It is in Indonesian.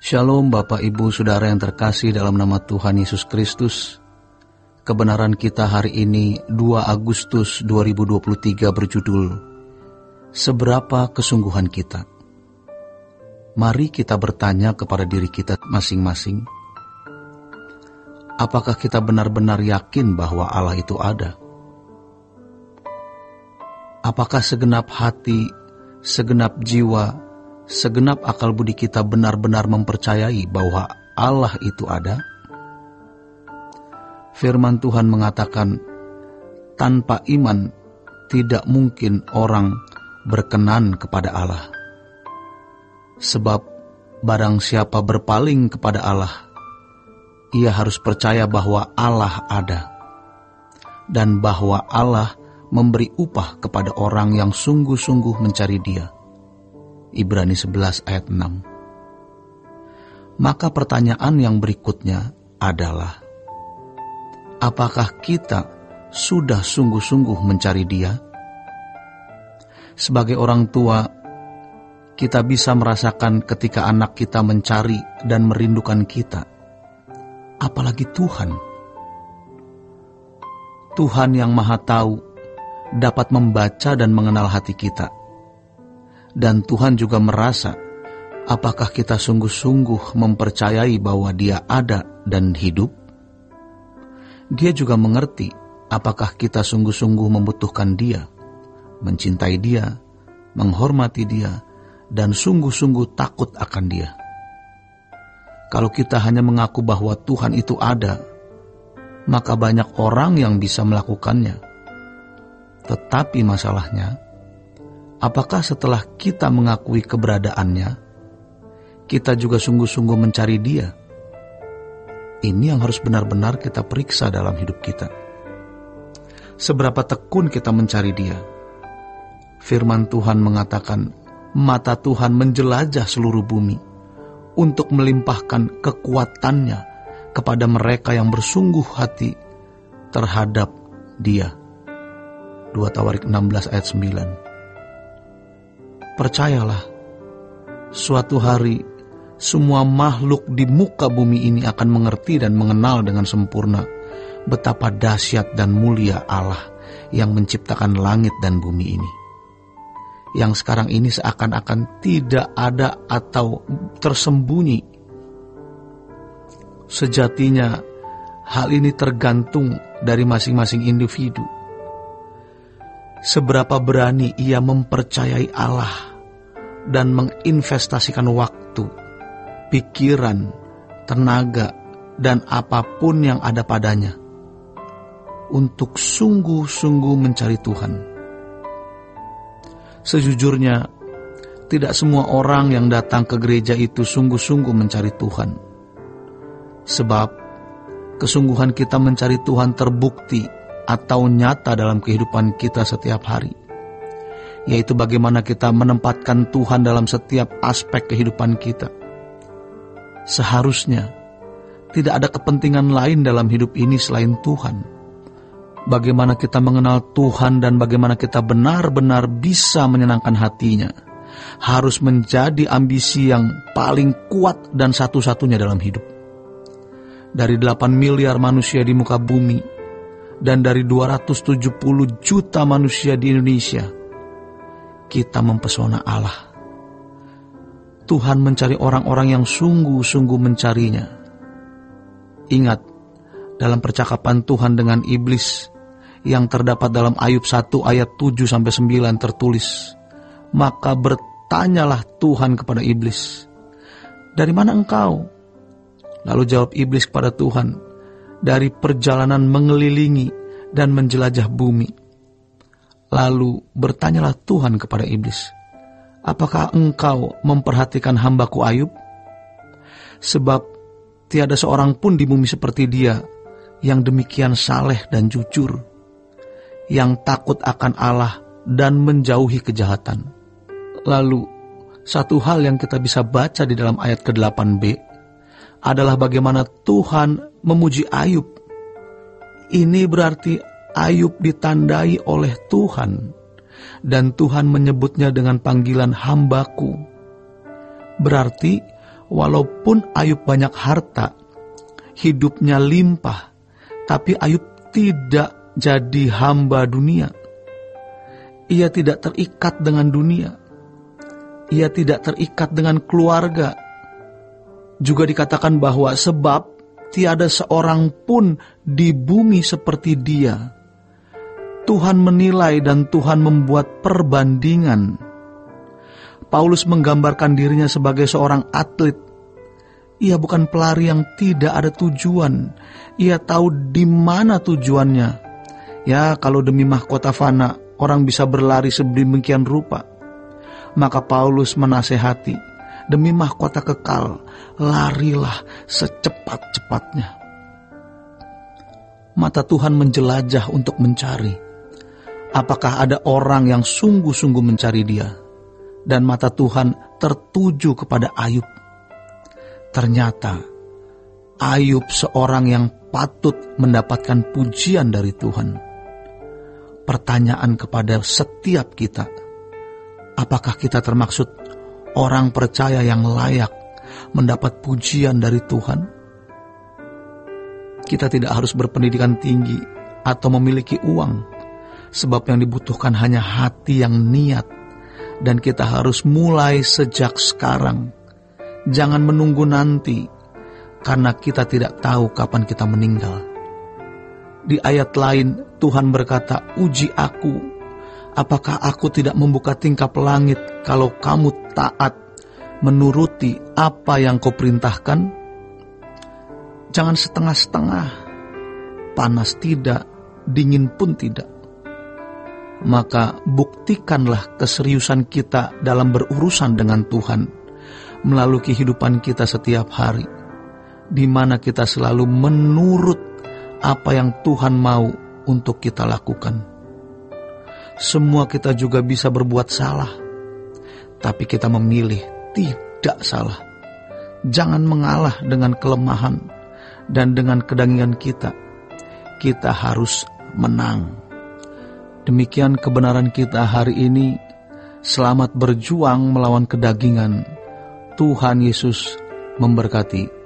Shalom Bapak Ibu Saudara yang terkasih dalam nama Tuhan Yesus Kristus. Kebenaran kita hari ini 2 Agustus 2023 berjudul Seberapa Kesungguhan Kita. Mari kita bertanya kepada diri kita masing-masing. Apakah kita benar-benar yakin bahwa Allah itu ada? Apakah segenap hati, segenap jiwa, segenap akal budi kita benar-benar mempercayai bahwa Allah itu ada? Firman Tuhan mengatakan, tanpa iman tidak mungkin orang berkenan kepada Allah. Sebab barang siapa berpaling kepada Allah, ia harus percaya bahwa Allah ada, dan bahwa Allah memberi upah kepada orang yang sungguh-sungguh mencari Dia. Ibrani 11 ayat 6. Maka pertanyaan yang berikutnya adalah, apakah kita sudah sungguh-sungguh mencari Dia? Sebagai orang tua, kita bisa merasakan ketika anak kita mencari dan merindukan kita. Apalagi Tuhan. Tuhan yang Maha Tahu dapat membaca dan mengenal hati kita. Dan Tuhan juga merasa apakah kita sungguh-sungguh mempercayai bahwa Dia ada dan hidup. Dia juga mengerti apakah kita sungguh-sungguh membutuhkan Dia, mencintai Dia, menghormati Dia, dan sungguh-sungguh takut akan Dia. Kalau kita hanya mengaku bahwa Tuhan itu ada, maka banyak orang yang bisa melakukannya. Tetapi masalahnya, apakah setelah kita mengakui keberadaannya, kita juga sungguh-sungguh mencari Dia? Ini yang harus benar-benar kita periksa dalam hidup kita. Seberapa tekun kita mencari Dia? Firman Tuhan mengatakan, mata Tuhan menjelajah seluruh bumi untuk melimpahkan kekuatannya kepada mereka yang bersungguh hati terhadap Dia. 2 Tawarik 16 ayat 9. Percayalah, suatu hari semua makhluk di muka bumi ini akan mengerti dan mengenal dengan sempurna betapa dahsyat dan mulia Allah yang menciptakan langit dan bumi ini. Yang sekarang ini seakan-akan tidak ada atau tersembunyi. Sejatinya, hal ini tergantung dari masing-masing individu. Seberapa berani ia mempercayai Allah dan menginvestasikan waktu, pikiran, tenaga, dan apapun yang ada padanya untuk sungguh-sungguh mencari Tuhan. Sejujurnya, tidak semua orang yang datang ke gereja itu sungguh-sungguh mencari Tuhan. Sebab, kesungguhan kita mencari Tuhan terbukti atau nyata dalam kehidupan kita setiap hari, yaitu bagaimana kita menempatkan Tuhan dalam setiap aspek kehidupan kita. Seharusnya tidak ada kepentingan lain dalam hidup ini selain Tuhan. Bagaimana kita mengenal Tuhan dan bagaimana kita benar-benar bisa menyenangkan hatinya harus menjadi ambisi yang paling kuat dan satu-satunya dalam hidup. Dari 8 miliar manusia di muka bumi dan dari 270 juta manusia di Indonesia, kita mempesona Allah. Tuhan mencari orang-orang yang sungguh-sungguh mencarinya. Ingat, dalam percakapan Tuhan dengan iblis yang terdapat dalam Ayub 1 ayat 7-9 tertulis, maka bertanyalah Tuhan kepada iblis, dari mana engkau? Lalu jawab iblis kepada Tuhan, dari perjalanan mengelilingi dan menjelajah bumi. Lalu bertanyalah Tuhan kepada iblis, apakah engkau memperhatikan hambaku Ayub? Sebab tiada seorang pun di bumi seperti dia yang demikian saleh dan jujur, yang takut akan Allah dan menjauhi kejahatan. Lalu, satu hal yang kita bisa baca di dalam ayat ke-8b adalah bagaimana Tuhan memuji Ayub. Ini berarti Ayub ditandai oleh Tuhan, dan Tuhan menyebutnya dengan panggilan hambaku. Berarti Walaupun Ayub banyak harta, hidupnya limpah, tapi Ayub tidak jadi hamba dunia. Ia tidak terikat dengan dunia. Ia tidak terikat dengan keluarga. Juga dikatakan bahwa sebab tiada seorang pun di bumi seperti dia. Tuhan menilai dan Tuhan membuat perbandingan. Paulus menggambarkan dirinya sebagai seorang atlet. Ia bukan pelari yang tidak ada tujuan. Ia tahu di mana tujuannya. Ya, kalau demi mahkota fana, orang bisa berlari sedemikian rupa. Maka Paulus menasehati, demi mahkota kekal, larilah secepat-cepatnya. Mata Tuhan menjelajah untuk mencari. Apakah ada orang yang sungguh-sungguh mencari Dia? Dan mata Tuhan tertuju kepada Ayub. Ternyata Ayub seorang yang patut mendapatkan pujian dari Tuhan. Pertanyaan kepada setiap kita, apakah kita termaksud orang percaya yang layak mendapat pujian dari Tuhan? Kita tidak harus berpendidikan tinggi atau memiliki uang, sebab yang dibutuhkan hanya hati yang niat, dan kita harus mulai sejak sekarang. Jangan menunggu nanti, karena kita tidak tahu kapan kita meninggal. Di ayat lain Tuhan berkata, uji aku, apakah aku tidak membuka tingkap langit kalau kamu taat menuruti apa yang kau perintahkan? Jangan setengah-setengah, panas tidak, dingin pun tidak. Maka buktikanlah keseriusan kita dalam berurusan dengan Tuhan melalui kehidupan kita setiap hari, di mana kita selalu menurut apa yang Tuhan mau untuk kita lakukan. Semua kita juga bisa berbuat salah, tapi kita memilih tidak salah. Jangan mengalah dengan kelemahan dan dengan kedangian kita. Kita harus menang. Demikian kebenaran kita hari ini. Selamat berjuang melawan kedagingan. Tuhan Yesus memberkati.